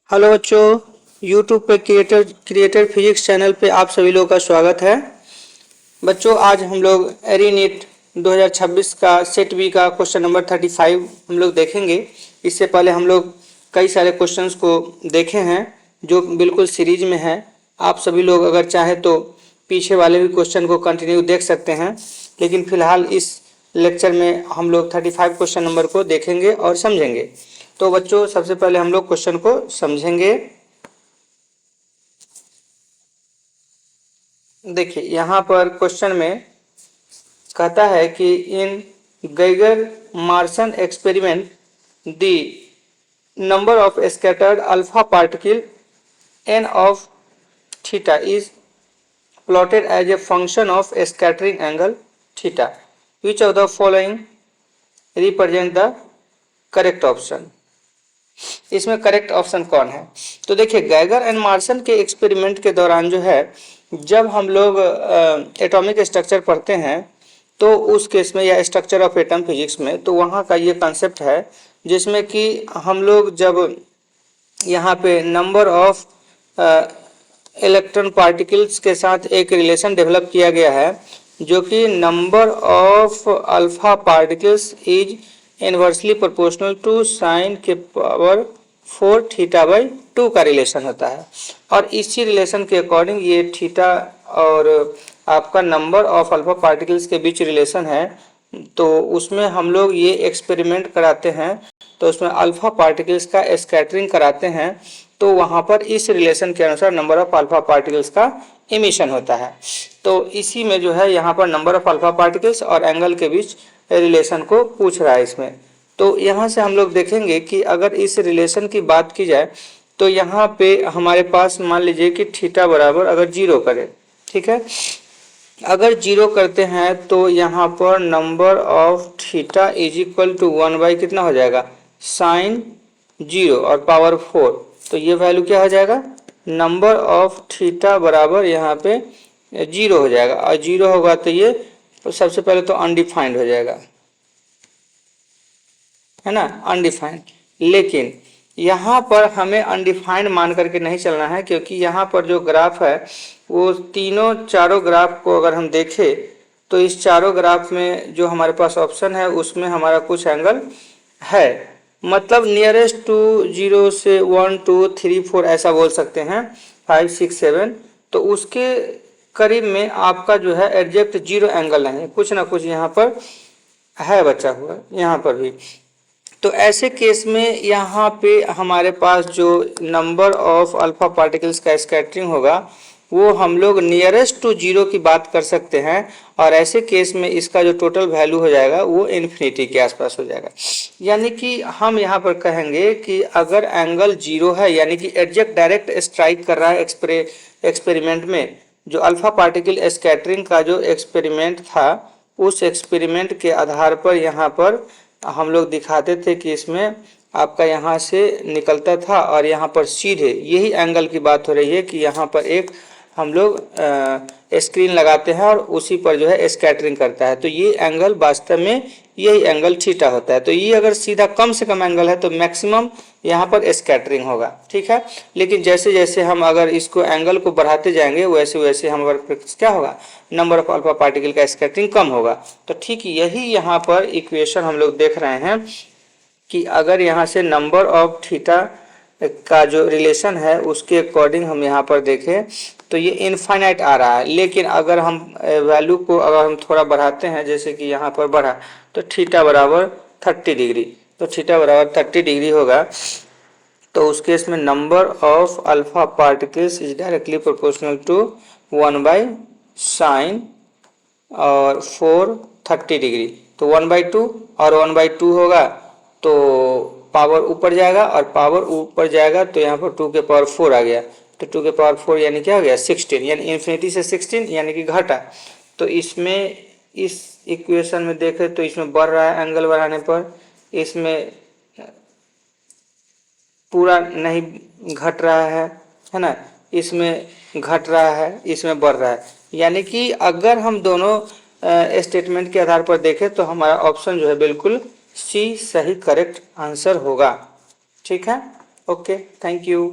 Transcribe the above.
Hello बच्चों, YouTube पे creator physics channel पे आप सभी लोगों का स्वागत है। बच्चों, आज हम लोग एरीनीट 2026 का सेट बी का क्वेश्चन नंबर 35 हम लोग देखेंगे। इससे पहले हम लोग कई सारे क्वेश्चंस को देखे हैं जो बिल्कुल सीरीज में है। आप सभी लोग अगर चाहें तो पीछे वाले भी क्वेश्चन को कंटिन्यू देख सकते हैं, लेकिन फिलहाल इस लेक्चर में हम लोग 35 क्वेश्चन नंबर को देखेंगे और समझेंगे। तो बच्चों, सबसे पहले हम लोग क्वेश्चन को समझेंगे। देखिए, यहाँ पर क्वेश्चन में कहता है कि in Geiger Marsden experiment the number of scattered alpha particle n of theta is plotted as a function of scattering angle theta. Which of the following represent the correct option? इसमें correct option कौन है? तो देखिए, गैगर and Marsons के experiment के दौरान जो है, जब हम लोग एटॉमिक स्ट्रक्चर पढ़ते हैं तो उस केस में, या स्ट्रक्चर ऑफ एटम फिजिक्स में, तो वहाँ का ये कंसेप्ट है जिसमें कि हम लोग जब यहाँ पे नंबर ऑफ इलेक्ट्रॉन पार्टिकल्स के साथ एक रिलेशन डेवलप किया गया है, जो कि number of alpha particles is inversely proportional to sine के पावर 4 थीटा बाई 2 का रिलेशन होता है। और इसी रिलेशन के अकॉर्डिंग ये थीटा और आपका नंबर ऑफ अल्फा पार्टिकल्स के बीच रिलेशन है। तो उसमें हम लोग ये एक्सपेरिमेंट कराते हैं, तो उसमें अल्फा पार्टिकल्स का स्कैटरिंग कराते हैं, तो वहाँ पर इस रिलेशन के अनुसार नंबर ऑफ अल्फा पार्टिकल्स का इमिशन होता है। तो इसी में जो है, यहाँ पर नंबर ऑफ अल्फा पार्टिकल्स और एंगल के बीच रिलेशन को पूछ रहा है इसमें। तो यहाँ से हम लोग देखेंगे कि अगर इस रिलेशन की बात की जाए तो यहाँ पे हमारे पास मान लीजिए कि थीटा बराबर अगर 0 करें, ठीक है, अगर 0 करते हैं तो यहाँ पर number of theta is equal to 1 by कितना हो जाएगा, साइन 0 और पावर 4। तो ये वैल्यू क्या हो जाएगा, नंबर ऑफ थीटा बराबर यहाँ पे 0 हो जाएगा, और 0 होगा तो ये सबसे पहले तो अनडिफाइंड हो जाएगा, है ना, अनडिफाइंड। लेकिन यहाँ पर हमें अनडिफाइंड मान करके नहीं चलना है, क्योंकि यहाँ पर जो ग्राफ है वो चारों ग्राफ को अगर हम देखें तो इस चारों ग्राफ में जो हमारे पास ऑप्शन है उसमें हमारा कुछ एंगल है, मतलब नियरेस्ट टू 0 से 1 2 3 4 ऐसा बोल सकते हैं, 5 6 7। तो उसके करीब में आपका जो है एग्जैक्ट 0 एंगल नहीं है, कुछ ना कुछ यहाँ पर है बचा हुआ, यहाँ पर भी। तो ऐसे केस में यहाँ पे हमारे पास जो नंबर ऑफ अल्फा पार्टिकल्स का स्कैटरिंग होगा वो हम लोग नियरेस्ट टू 0 की बात कर सकते हैं, और ऐसे केस में इसका जो टोटल वैल्यू हो जाएगा वो इन्फिनिटी के आसपास हो जाएगा। यानी कि हम यहाँ पर कहेंगे कि अगर एंगल 0 है, यानी कि एग्जैक्ट डायरेक्ट स्ट्राइक कर रहा है एक्सपेरिमेंट में, जो अल्फा पार्टिकल स्कैटरिंग का जो एक्सपेरिमेंट था, उस एक्सपेरिमेंट के आधार पर यहाँ पर हम लोग दिखाते थे कि इसमें आपका यहाँ से निकलता था और यहाँ पर सीधे यही एंगल की बात हो रही है कि यहाँ पर एक हम लोग स्क्रीन लगाते हैं और उसी पर जो है स्कैटरिंग करता है। तो ये एंगल वास्तव में यही एंगल थीटा होता है। तो ये अगर सीधा कम से कम एंगल है तो मैक्सिमम यहाँ पर स्कैटरिंग होगा, ठीक है। लेकिन जैसे जैसे हम अगर इसको एंगल को बढ़ाते जाएंगे वैसे वैसे हमारे क्या होगा, नंबर ऑफ अल्फा पार्टिकल का स्कैटरिंग कम होगा। तो ठीक यही यहाँ पर इक्वेशन हम लोग देख रहे हैं कि अगर यहाँ से नंबर ऑफ थीटा का जो रिलेशन है उसके अकॉर्डिंग हम यहाँ पर देखें तो ये इनफाइनाइट आ रहा है। लेकिन अगर हम वैल्यू को अगर हम थोड़ा बढ़ाते हैं, जैसे कि यहाँ पर बढ़ा, तो थीटा बराबर 30 डिग्री, तो थीटा बराबर 30 डिग्री होगा। तो उस केस में number of alpha particles is directly proportional to 1 by sine और 4 30 डिग्री। तो 1/2 और 1/2 होगा तो पावर ऊपर जाएगा, और पावर ऊपर जाएगा तो यहाँ पर 2 के पावर 4 आ गया। तो 2 के पावर 4 यानी क्या हो गया, 16, यानी इन्फिनिटी से 16 यानी कि घटा। तो इसमें इस इक्वेशन में देखें तो इसमें बढ़ रहा है एंगल बढ़ाने पर, इसमें पूरा नहीं घट रहा है ना, इसमें घट रहा है, इसमें बढ़ रहा है। यानी कि अगर हम दोनों स्टेटमेंट के आधार पर देखें तो हमारा ऑप्शन जो है बिल्कुल सी सही करेक्ट आंसर होगा, ठीक है। Okay, thank you.